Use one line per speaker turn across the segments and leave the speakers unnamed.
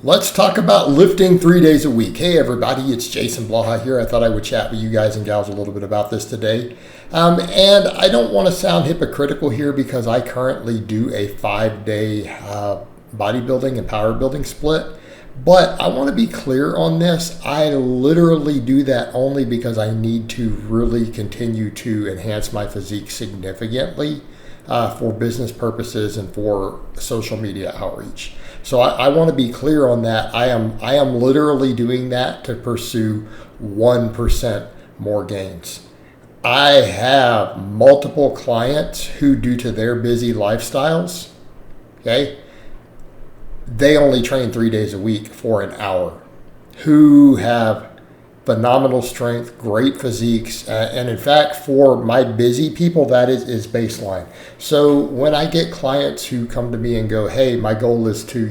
Let's talk about lifting 3 days a week. Hey everybody, it's Jason Blaha here. I thought I would chat with you guys and gals a little bit about this today. And I don't want to sound hypocritical here because I currently do a 5-day bodybuilding and power building split. But I want to be clear on this. I literally do that only because I need to really continue to enhance my physique significantly for business purposes and for social media outreach. So I want to be clear on that. I am literally doing that to pursue 1% more gains. I have multiple clients who, due to their busy lifestyles, okay, they only train 3 days a week for an hour, who have phenomenal strength, great physiques, and in fact, for my busy people, that is baseline. So when I get clients who come to me and go, hey, my goal is to,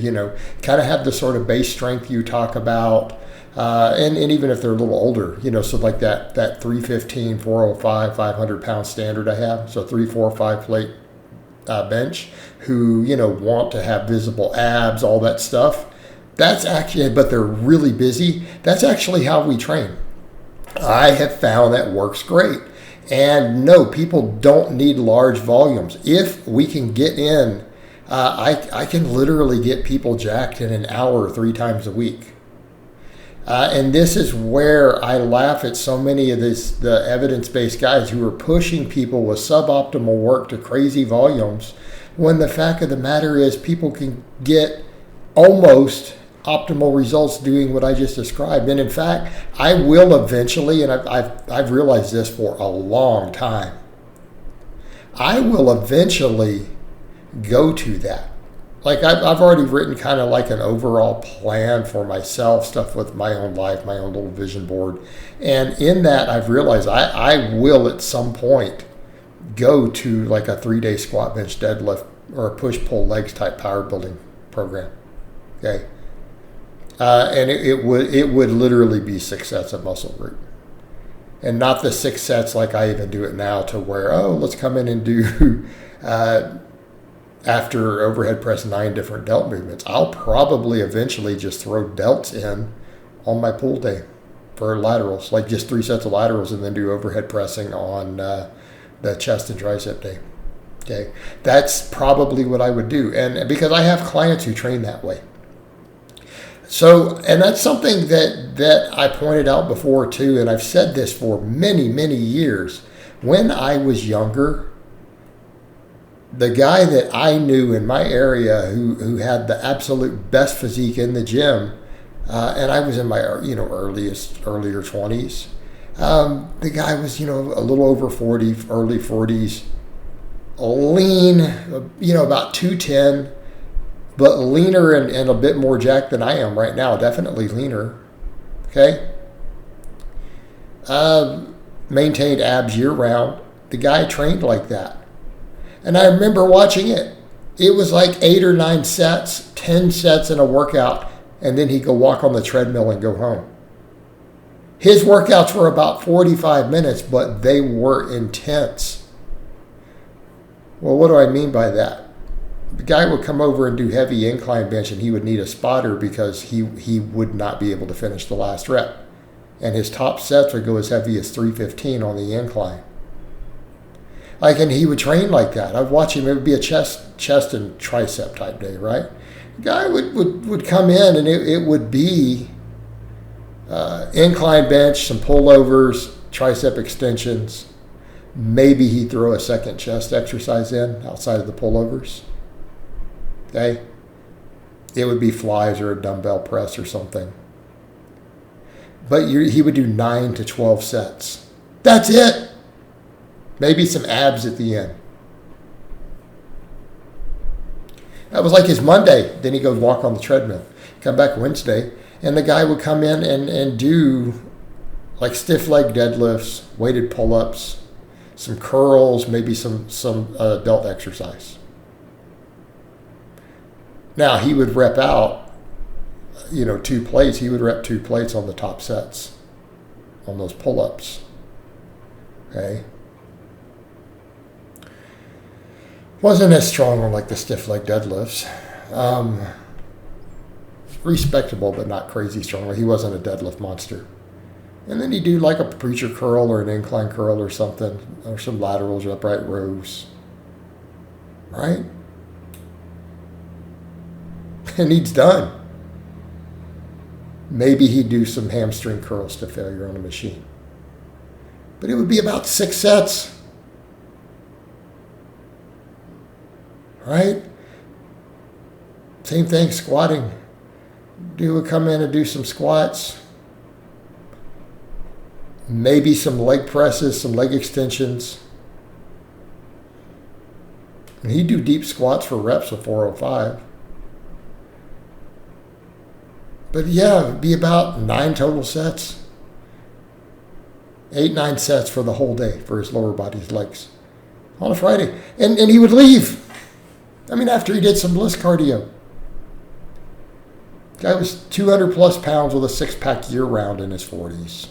kind of have the sort of base strength you talk about, and even if they're a little older, so like that 315, 405, 500 pound standard I have, so 3, 4, 5 plate bench, who, want to have visible abs, all that stuff. That's actually, but they're really busy. That's actually how we train. I have found that works great. And no, people don't need large volumes. If we can get in, I can literally get people jacked in an hour 3 times a week. And this is where I laugh at so many of the evidence-based guys who are pushing people with suboptimal work to crazy volumes, when the fact of the matter is people can get almost optimal results doing what I just described. And in fact, I will eventually, and I've realized this for a long time, I will eventually go to that. Like I've already written kind of like an overall plan for myself, stuff with my own life, my own little vision board. And in that, I've realized I will at some point go to like a 3-day squat, bench, deadlift, or a push-pull legs type power building program. Okay. And it would literally be 6 sets of muscle group, and not the 6 sets like I even do it now, to where, let's come in and do after overhead press 9 different delt movements. I'll probably eventually just throw delts in on my pull day for laterals, like just 3 sets of laterals, and then do overhead pressing on the chest and tricep day. Okay, that's probably what I would do, and because I have clients who train that way. So, and that's something that I pointed out before too, and I've said this for many, many years. When I was younger, the guy that I knew in my area who had the absolute best physique in the gym, and I was in my earlier 20s, the guy was a little over 40, early 40s, lean, about 210. But leaner and a bit more jacked than I am right now. Definitely leaner. Okay? Maintained abs year round. The guy trained like that. And I remember watching it. It was like 8 or 9 sets, 10 sets in a workout, and then he'd go walk on the treadmill and go home. His workouts were about 45 minutes, but they were intense. Well, what do I mean by that? The guy would come over and do heavy incline bench, and he would need a spotter because he would not be able to finish the last rep. And his top sets would go as heavy as 315 on the incline. And he would train like that. I'd watch him. It would be a chest and tricep type day, right? The guy would come in, and it would be incline bench, some pullovers, tricep extensions. Maybe he'd throw a second chest exercise in outside of the pullovers. Okay, it would be flies or a dumbbell press or something. But he would do 9 to 12 sets. That's it. Maybe some abs at the end. That was like his Monday. Then he goes walk on the treadmill. Come back Wednesday, and the guy would come in and do like stiff leg deadlifts, weighted pull-ups, some curls, maybe some belt exercise. Now, he would rep out, 2 plates. He would rep 2 plates on the top sets on those pull-ups. Okay? Wasn't as strong on like the stiff leg deadlifts. respectable, but not crazy strong. He wasn't a deadlift monster. And then he'd do like a preacher curl or an incline curl or something, or some laterals or upright rows. Right? And he's done. Maybe he'd do some hamstring curls to failure on a machine. But it would be about 6 sets. Right? Same thing, squatting. Dude would come in and do some squats. Maybe some leg presses, some leg extensions. And he'd do deep squats for reps of 405. But yeah, it'd be about 9 total sets. 8, 9 sets for the whole day for his lower body, his legs. On a Friday. And he would leave. I mean, after he did some bliss cardio. Guy was 200 plus pounds with a 6-pack year round in his 40s.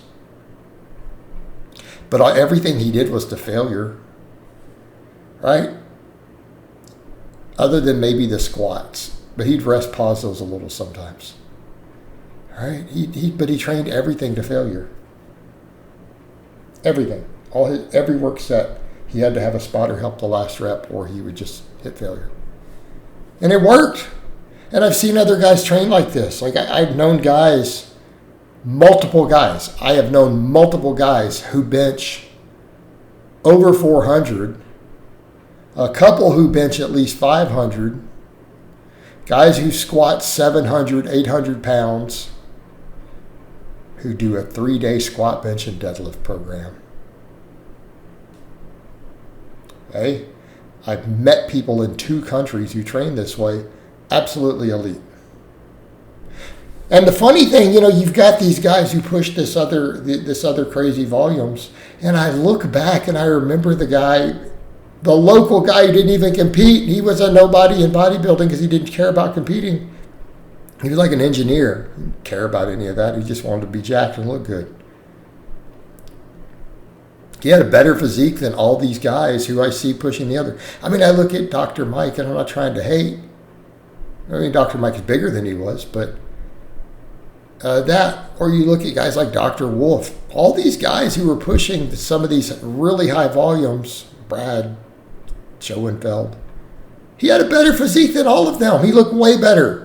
But everything he did was to failure. Right? Other than maybe the squats. But he'd rest pause those a little sometimes. Right? But he trained everything to failure. Everything. Every work set, he had to have a spotter help the last rep or he would just hit failure. And it worked. And I've seen other guys train like this. Like I've known guys, multiple guys. I have known multiple guys who bench over 400. A couple who bench at least 500. Guys who squat 700, 800 pounds. Who do a 3-day squat, bench, and deadlift program. Hey, I've met people in 2 countries who train this way, absolutely elite. And the funny thing, you've got these guys who push this other crazy volumes, and I look back and I remember the local guy who didn't even compete. He was a nobody in bodybuilding because he didn't care about competing. He was like an engineer. He didn't care about any of that. He just wanted to be jacked and look good. He had a better physique than all these guys who I see pushing the other. I mean, I look at Dr. Mike, and I'm not trying to hate. I mean, Dr. Mike is bigger than he was, but or you look at guys like Dr. Wolf. All these guys who were pushing some of these really high volumes, Brad Schoenfeld, he had a better physique than all of them. He looked way better.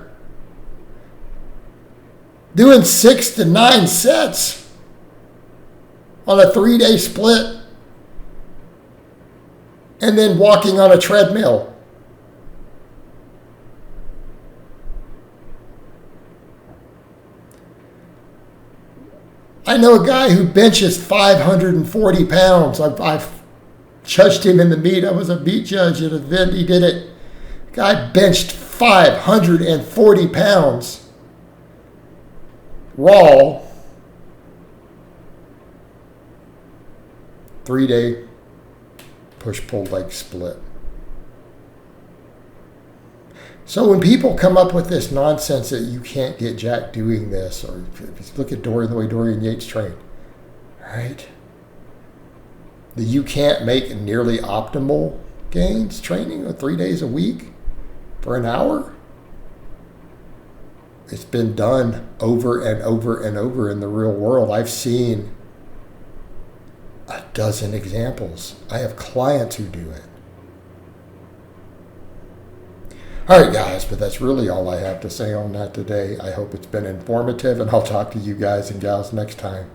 Doing 6 to 9 sets on a 3-day split and then walking on a treadmill. I know a guy who benches 540 pounds. I've judged him in the meet. I was a meet judge at an event. He did it. Guy benched 540 pounds. Raw, 3-day push-pull leg split. So when people come up with this nonsense that you can't get jacked doing this, or look at the way Dorian Yates trained, right? That you can't make nearly optimal gains training 3 days a week for an hour. It's been done over and over and over in the real world. I've seen a dozen examples. I have clients who do it. All right, guys, but that's really all I have to say on that today. I hope it's been informative, and I'll talk to you guys and gals next time.